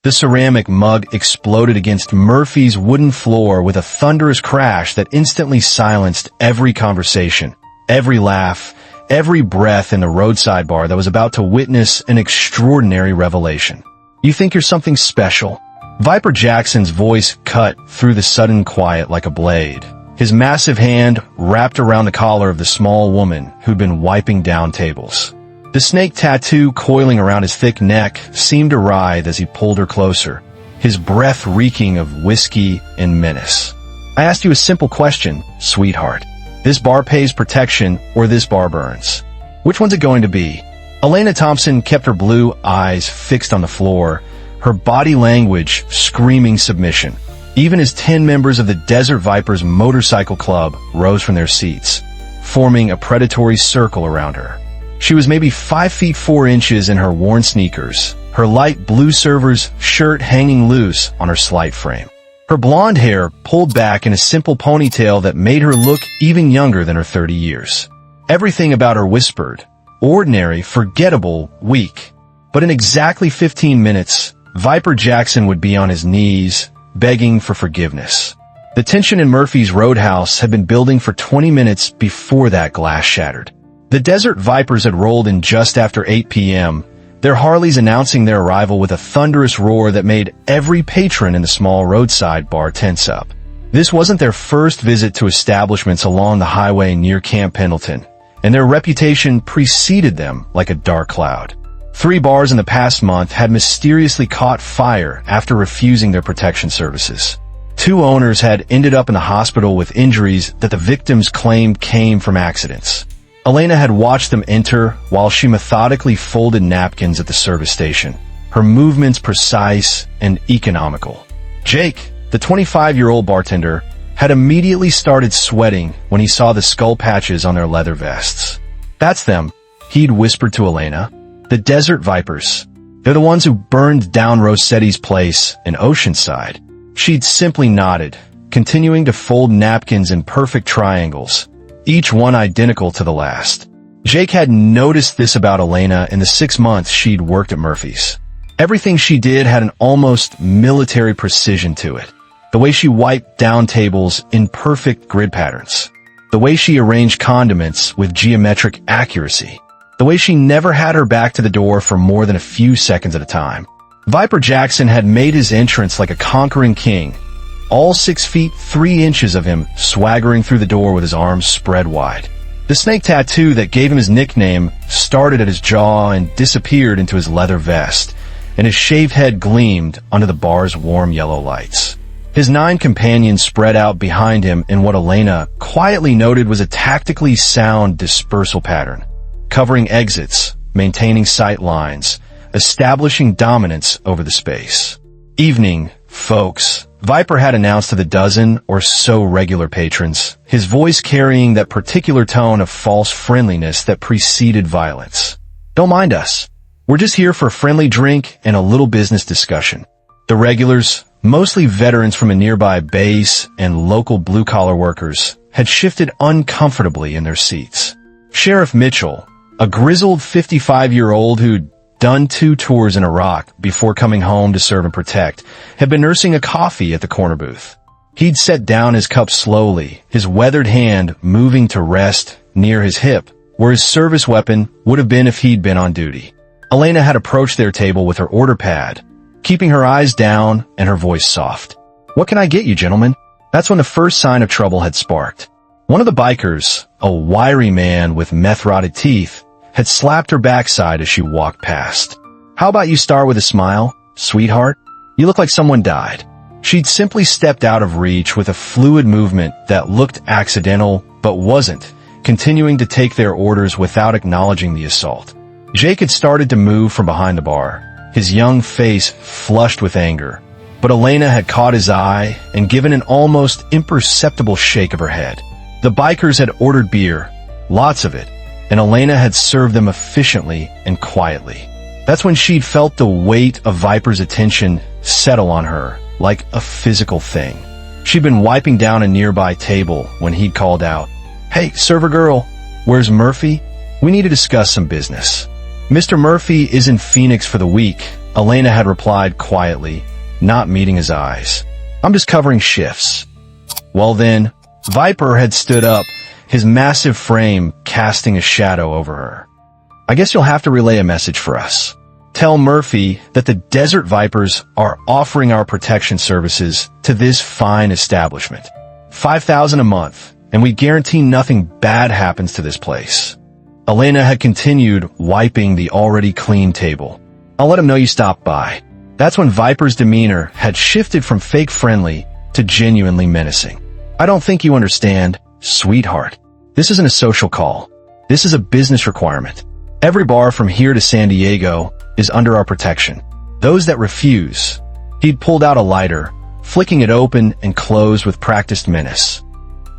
The ceramic mug exploded against Murphy's wooden floor with a thunderous crash that instantly silenced every conversation, every laugh, every breath in the roadside bar that was about to witness an extraordinary revelation. "You think you're something special?" Viper Jackson's voice cut through the sudden quiet like a blade. His massive hand wrapped around the collar of the small woman who'd been wiping down tables. The snake tattoo coiling around his thick neck seemed to writhe as he pulled her closer, his breath reeking of whiskey and menace. "I asked you a simple question, sweetheart. This bar pays protection or this bar burns. Which one's it going to be?" Elena Thompson kept her blue eyes fixed on the floor, her body language screaming submission, even as 10 members of the Desert Vipers Motorcycle Club rose from their seats, forming a predatory circle around her. She was maybe 5 feet 4 inches in her worn sneakers, her light blue server's shirt hanging loose on her slight frame. Her blonde hair pulled back in a simple ponytail that made her look even younger than her 30 years. Everything about her whispered, ordinary, forgettable, weak. But in exactly 15 minutes, Viper Jackson would be on his knees, begging for forgiveness. The tension in Murphy's Roadhouse had been building for 20 minutes before that glass shattered. The Desert Vipers had rolled in just after 8 p.m., their Harleys announcing their arrival with a thunderous roar that made every patron in the small roadside bar tense up. This wasn't their first visit to establishments along the highway near Camp Pendleton, and their reputation preceded them like a dark cloud. 3 bars in the past month had mysteriously caught fire after refusing their protection services. 2 owners had ended up in the hospital with injuries that the victims claimed came from accidents. Elena had watched them enter while she methodically folded napkins at the service station, her movements precise and economical. Jake, the 25-year-old bartender, had immediately started sweating when he saw the skull patches on their leather vests. "That's them," he'd whispered to Elena. "The Desert Vipers. They're the ones who burned down Rossetti's place in Oceanside." She'd simply nodded, continuing to fold napkins in perfect triangles, each one identical to the last. Jake had noticed this about Elena in the 6 months she'd worked at Murphy's. Everything she did had an almost military precision to it. The way she wiped down tables in perfect grid patterns. The way she arranged condiments with geometric accuracy. The way she never had her back to the door for more than a few seconds at a time. Viper Jackson had made his entrance like a conquering king, all 6 feet 3 inches of him swaggering through the door with his arms spread wide. The snake tattoo that gave him his nickname started at his jaw and disappeared into his leather vest, and his shaved head gleamed under the bar's warm yellow lights. His 9 companions spread out behind him in what Elena quietly noted was a tactically sound dispersal pattern, covering exits, maintaining sight lines, establishing dominance over the space. "Evening, folks," Viper had announced to the dozen or so regular patrons, his voice carrying that particular tone of false friendliness that preceded violence. "Don't mind us. We're just here for a friendly drink and a little business discussion." The regulars, mostly veterans from a nearby base and local blue-collar workers, had shifted uncomfortably in their seats. Sheriff Mitchell, a grizzled 55-year-old who'd done 2 tours in Iraq before coming home to serve and protect, had been nursing a coffee at the corner booth. He'd set down his cup slowly, his weathered hand moving to rest near his hip, where his service weapon would have been if he'd been on duty. Elena had approached their table with her order pad, keeping her eyes down and her voice soft. "What can I get you, gentlemen?" That's when the first sign of trouble had sparked. One of the bikers, a wiry man with meth-rotted teeth, had slapped her backside as she walked past. "How about you start with a smile, sweetheart? You look like someone died." She'd simply stepped out of reach with a fluid movement that looked accidental but wasn't, continuing to take their orders without acknowledging the assault. Jake had started to move from behind the bar, his young face flushed with anger, but Elena had caught his eye and given an almost imperceptible shake of her head. The bikers had ordered beer, lots of it, and Elena had served them efficiently and quietly. That's when she'd felt the weight of Viper's attention settle on her, like a physical thing. She'd been wiping down a nearby table when he'd called out, "Hey, server girl, where's Murphy? We need to discuss some business." Mr. Murphy is in Phoenix for the week, Elena had replied quietly, not meeting his eyes. I'm just covering shifts. Well then, Viper had stood up, his massive frame casting a shadow over her. I guess you'll have to relay a message for us. Tell Murphy that the Desert Vipers are offering our protection services to this fine establishment. $5,000 a month, and we guarantee nothing bad happens to this place. Elena had continued wiping the already clean table. I'll let him know you stopped by. That's when Viper's demeanor had shifted from fake friendly to genuinely menacing. I don't think you understand, sweetheart. This isn't a social call. This is a business requirement. Every bar from here to San Diego is under our protection. Those that refuse. He'd pulled out a lighter, flicking it open and closed with practiced menace.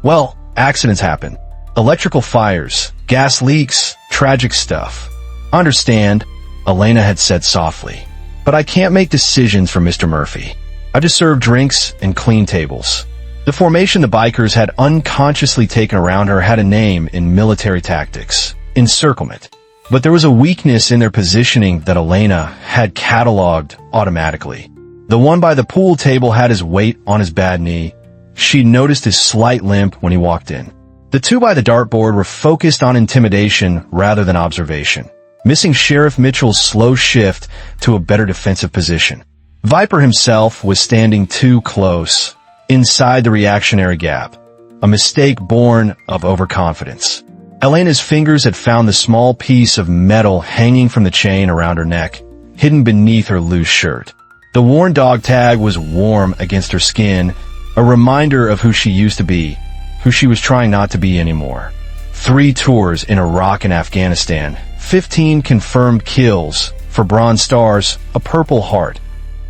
Well, accidents happen. Electrical fires, gas leaks, tragic stuff. Understand, Elena had said softly. But I can't make decisions for Mr. Murphy. I just serve drinks and clean tables. The formation the bikers had unconsciously taken around her had a name in military tactics: encirclement. But there was a weakness in their positioning that Elena had cataloged automatically. The one by the pool table had his weight on his bad knee. She noticed his slight limp when he walked in. The two by the dartboard were focused on intimidation rather than observation, missing Sheriff Mitchell's slow shift to a better defensive position. Viper himself was standing too close, inside the reactionary gap, a mistake born of overconfidence. Elena's fingers had found the small piece of metal hanging from the chain around her neck, hidden beneath her loose shirt. The worn dog tag was warm against her skin, a reminder of who she used to be, who she was trying not to be anymore. 3 tours in Iraq and Afghanistan, 15 confirmed kills, for Bronze Stars, a Purple Heart.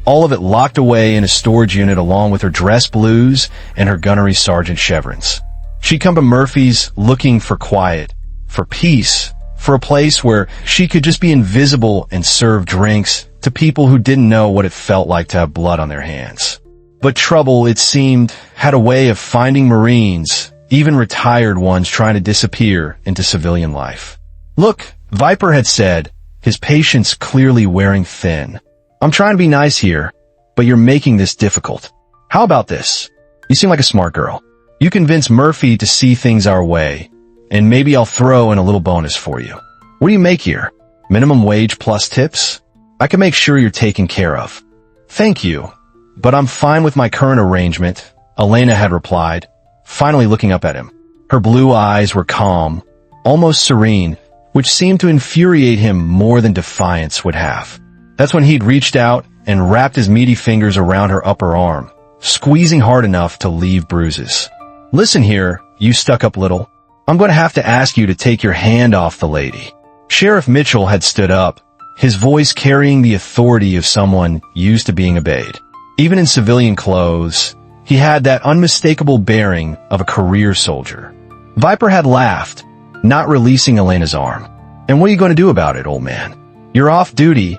All of it locked away in a storage unit along with her dress blues and her gunnery sergeant chevrons. She'd come to Murphy's looking for quiet, for peace, for a place where she could just be invisible and serve drinks to people who didn't know what it felt like to have blood on their hands. But trouble, it seemed, had a way of finding Marines, even retired ones trying to disappear into civilian life. Look, Viper had said, his patience clearly wearing thin. I'm trying to be nice here, but you're making this difficult. How about this? You seem like a smart girl. You convince Murphy to see things our way, and maybe I'll throw in a little bonus for you. What do you make here? Minimum wage plus tips? I can make sure you're taken care of. Thank you, but I'm fine with my current arrangement, Elena had replied, finally looking up at him. Her blue eyes were calm, almost serene, which seemed to infuriate him more than defiance would have. That's when he'd reached out and wrapped his meaty fingers around her upper arm, squeezing hard enough to leave bruises. Listen here, you stuck-up little. I'm going to have to ask you to take your hand off the lady. Sheriff Mitchell had stood up, his voice carrying the authority of someone used to being obeyed. Even in civilian clothes, he had that unmistakable bearing of a career soldier. Viper had laughed, not releasing Elena's arm. And what are you going to do about it, old man? You're off duty,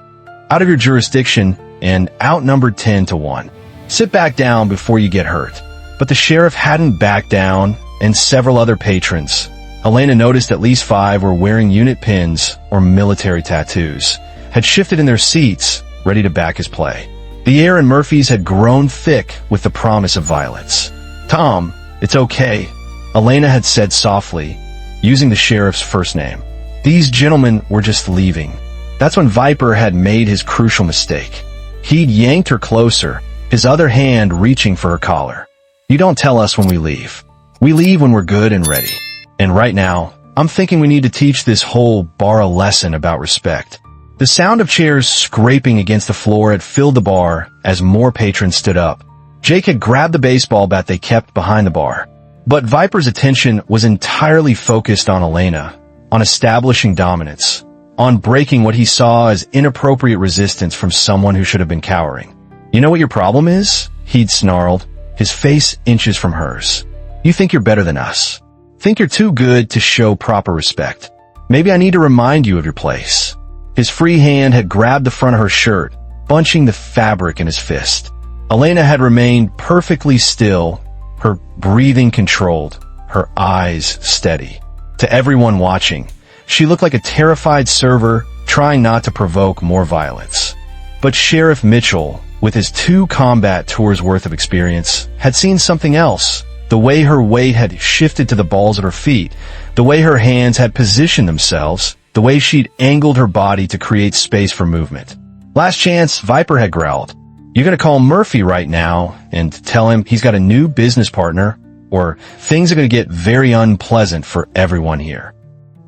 out of your jurisdiction, and outnumbered 10-1. Sit back down before you get hurt. But the sheriff hadn't backed down, and several other patrons. Elena noticed at least 5 were wearing unit pins or military tattoos, had shifted in their seats, ready to back his play. The air in Murphy's had grown thick with the promise of violence. Tom, it's okay, Elena had said softly, using the sheriff's first name. These gentlemen were just leaving. That's when Viper had made his crucial mistake. He'd yanked her closer, his other hand reaching for her collar. You don't tell us when we leave. We leave when we're good and ready. And right now, I'm thinking we need to teach this whole bar a lesson about respect. The sound of chairs scraping against the floor had filled the bar as more patrons stood up. Jake had grabbed the baseball bat they kept behind the bar. But Viper's attention was entirely focused on Elena, on establishing dominance, on breaking what he saw as inappropriate resistance from someone who should have been cowering. You know what your problem is? He'd snarled, his face inches from hers. You think you're better than us. Think you're too good to show proper respect. Maybe I need to remind you of your place. His free hand had grabbed the front of her shirt, bunching the fabric in his fist. Elena had remained perfectly still, her breathing controlled, her eyes steady. To everyone watching, she looked like a terrified server trying not to provoke more violence. But Sheriff Mitchell, with his 2 combat tours worth of experience, had seen something else. The way her weight had shifted to the balls of her feet, the way her hands had positioned themselves, the way she'd angled her body to create space for movement. Last chance, Viper had growled. "You're gonna call Murphy right now and tell him he's got a new business partner, or things are gonna get very unpleasant for everyone here."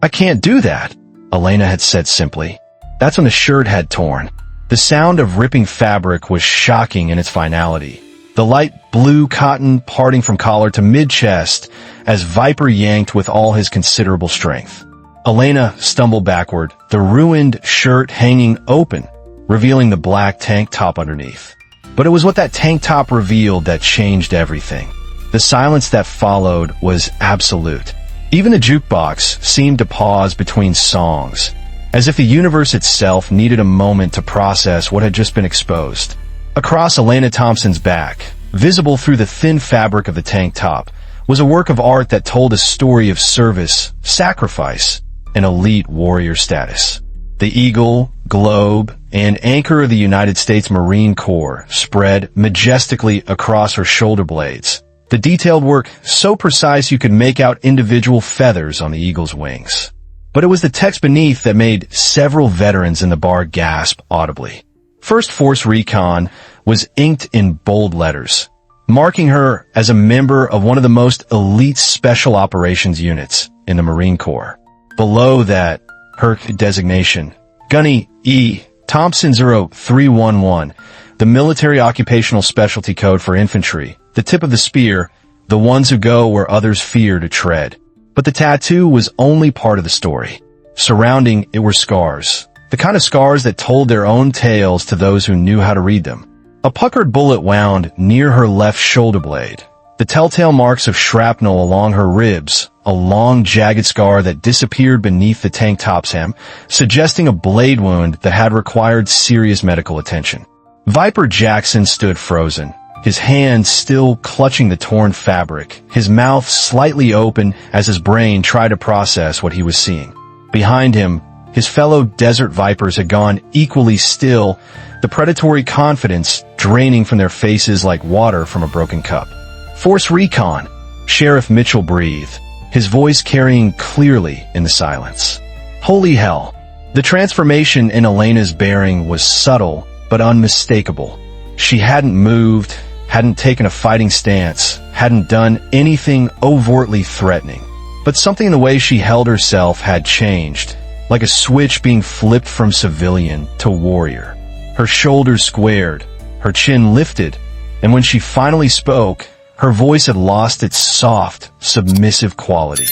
"I can't do that," Elena had said simply. That's when the shirt had torn. The sound of ripping fabric was shocking in its finality. The light blue cotton parting from collar to mid-chest as Viper yanked with all his considerable strength. Elena stumbled backward, the ruined shirt hanging open, revealing the black tank top underneath. But it was what that tank top revealed that changed everything. The silence that followed was absolute. Even the jukebox seemed to pause between songs, as if the universe itself needed a moment to process what had just been exposed. Across Elena Thompson's back, visible through the thin fabric of the tank top, was a work of art that told a story of service, sacrifice, and elite warrior status. The eagle, globe, and anchor of the United States Marine Corps spread majestically across her shoulder blades. The detailed work so precise you could make out individual feathers on the eagle's wings. But it was the text beneath that made several veterans in the bar gasp audibly. First Force Recon was inked in bold letters, marking her as a member of one of the most elite special operations units in the Marine Corps. Below that, her designation, Gunny E. Thompson 0311, the military occupational specialty code for infantry, the tip of the spear, the ones who go where others fear to tread. But the tattoo was only part of the story. Surrounding it were scars, the kind of scars that told their own tales to those who knew how to read them. A puckered bullet wound near her left shoulder blade, the telltale marks of shrapnel along her ribs, a long jagged scar that disappeared beneath the tank top's hem, suggesting a blade wound that had required serious medical attention. Viper Jackson stood frozen, his hands still clutching the torn fabric, his mouth slightly open as his brain tried to process what he was seeing. Behind him, his fellow desert vipers had gone equally still, the predatory confidence draining from their faces like water from a broken cup. "Force Recon," Sheriff Mitchell breathed, his voice carrying clearly in the silence. Holy hell! The transformation in Elena's bearing was subtle but unmistakable. She hadn't moved, hadn't taken a fighting stance, hadn't done anything overtly threatening. But something in the way she held herself had changed, like a switch being flipped from civilian to warrior. Her shoulders squared, her chin lifted, and when she finally spoke, her voice had lost its soft, submissive quality.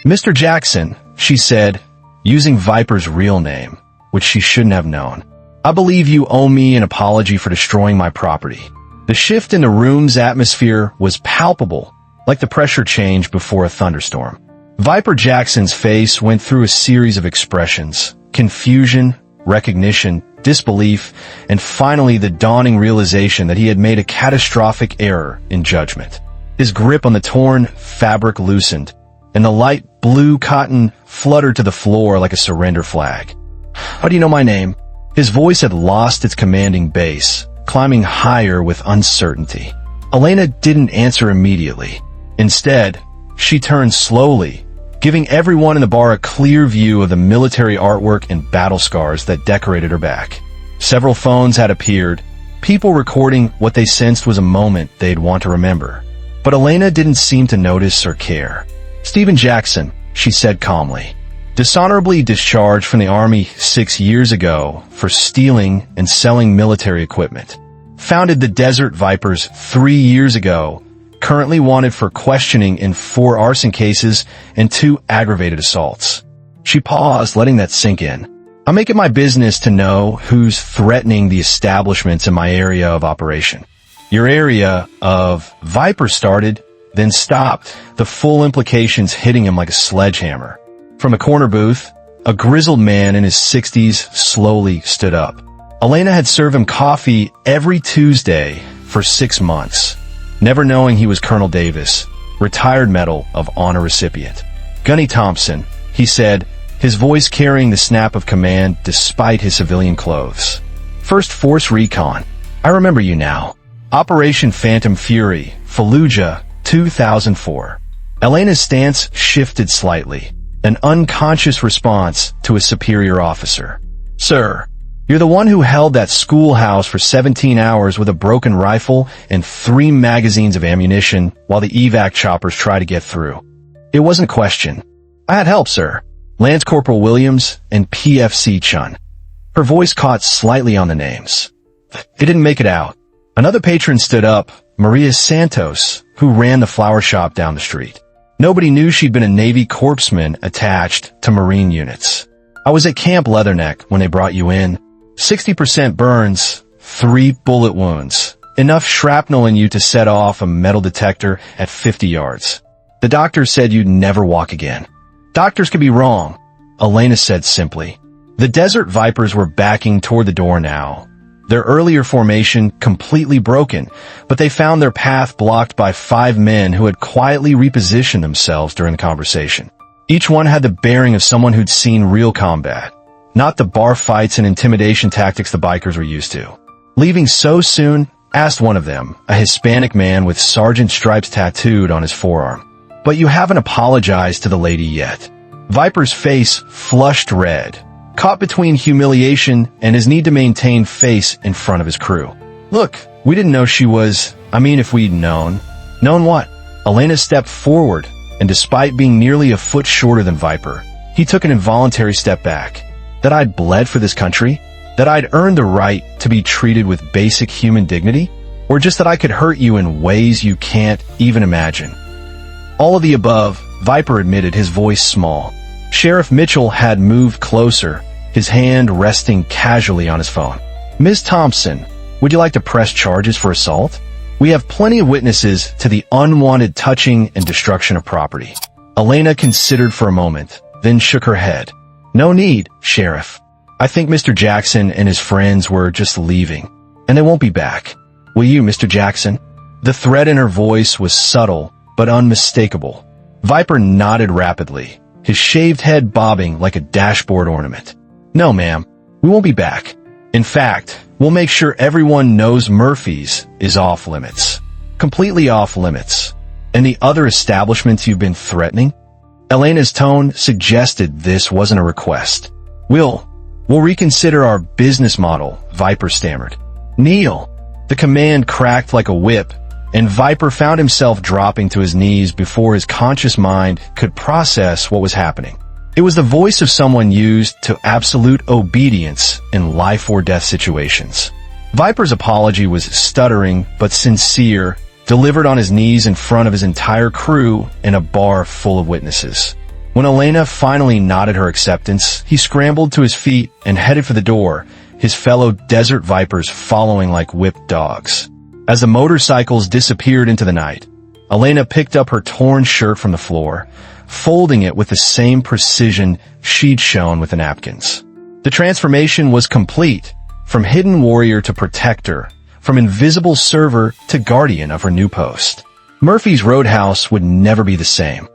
"Mr. Jackson," she said, using Viper's real name, which she shouldn't have known, "I believe you owe me an apology for destroying my property." The shift in the room's atmosphere was palpable, like the pressure change before a thunderstorm. Viper Jackson's face went through a series of expressions: confusion, recognition, disbelief, and finally the dawning realization that he had made a catastrophic error in judgment. His grip on the torn fabric loosened, and the light blue cotton fluttered to the floor like a surrender flag. "How do you know my name?" His voice had lost its commanding bass, climbing higher with uncertainty. Elena didn't answer immediately. Instead, she turned slowly, giving everyone in the bar a clear view of the military artwork and battle scars that decorated her back. Several phones had appeared, people recording what they sensed was a moment they'd want to remember. But Elena didn't seem to notice or care. "Stephen Jackson," she said calmly, "dishonorably discharged from the Army 6 years ago for stealing and selling military equipment. Founded the Desert Vipers 3 years ago, currently wanted for questioning in 4 arson cases and 2 aggravated assaults." She paused, letting that sink in. "I make it my business to know who's threatening the establishments in my area of operation." "Your area of..." Viper started, then stopped, the full implications hitting him like a sledgehammer. From a corner booth, a grizzled man in his 60s slowly stood up. Elena had served him coffee every Tuesday for 6 months. Never knowing he was Colonel Davis, retired Medal of Honor recipient. "Gunny Thompson," he said, his voice carrying the snap of command despite his civilian clothes. First Force Recon. I remember you now. Operation Phantom Fury, Fallujah, 2004. Elena's stance shifted slightly, an unconscious response to a superior officer. Sir, you're the one who held that schoolhouse for 17 hours with a broken rifle and 3 magazines of ammunition while the evac choppers tried to get through. It wasn't a question. I had help, sir. Lance Corporal Williams and PFC Chun. Her voice caught slightly on the names. It didn't make it out. Another patron stood up, Maria Santos, who ran the flower shop down the street. Nobody knew she'd been a Navy corpsman attached to Marine units. I was at Camp Leatherneck when they brought you in. 60% burns, 3 bullet wounds. Enough shrapnel in you to set off a metal detector at 50 yards. The doctor said you'd never walk again. Doctors could be wrong, Elena said simply. The Desert Vipers were backing toward the door now. Their earlier formation completely broken, but they found their path blocked by 5 men who had quietly repositioned themselves during the conversation. Each one had the bearing of someone who'd seen real combat, not the bar fights and intimidation tactics the bikers were used to. Leaving so soon, asked one of them, a Hispanic man with sergeant stripes tattooed on his forearm. But you haven't apologized to the lady yet. Viper's face flushed red, caught between humiliation and his need to maintain face in front of his crew. Look, we didn't know she was, if we'd known. Known what? Elena stepped forward, and despite being nearly a foot shorter than Viper, he took an involuntary step back. That I'd bled for this country? That I'd earned the right to be treated with basic human dignity? Or just that I could hurt you in ways you can't even imagine? All of the above, Viper admitted, his voice small. Sheriff Mitchell had moved closer, his hand resting casually on his phone. Ms. Thompson, would you like to press charges for assault? We have plenty of witnesses to the unwanted touching and destruction of property. Elena considered for a moment, then shook her head. No need, Sheriff. I think Mr. Jackson and his friends were just leaving, and they won't be back. Will you, Mr. Jackson? The threat in her voice was subtle, but unmistakable. Viper nodded rapidly, his shaved head bobbing like a dashboard ornament. No, ma'am, we won't be back. In fact, we'll make sure everyone knows Murphy's is off limits. Completely off limits. And the other establishments you've been threatening? Elena's tone suggested this wasn't a request. We'll reconsider our business model, Viper stammered. Kneel. The command cracked like a whip, and Viper found himself dropping to his knees before his conscious mind could process what was happening. It was the voice of someone used to absolute obedience in life or death situations. Viper's apology was stuttering but sincere, delivered on his knees in front of his entire crew in a bar full of witnesses. When Elena finally nodded her acceptance, he scrambled to his feet and headed for the door, his fellow Desert Vipers following like whipped dogs. As the motorcycles disappeared into the night, Elena picked up her torn shirt from the floor, folding it with the same precision she'd shown with the napkins. The transformation was complete, from hidden warrior to protector, from invisible server to guardian of her new post. Murphy's Roadhouse would never be the same.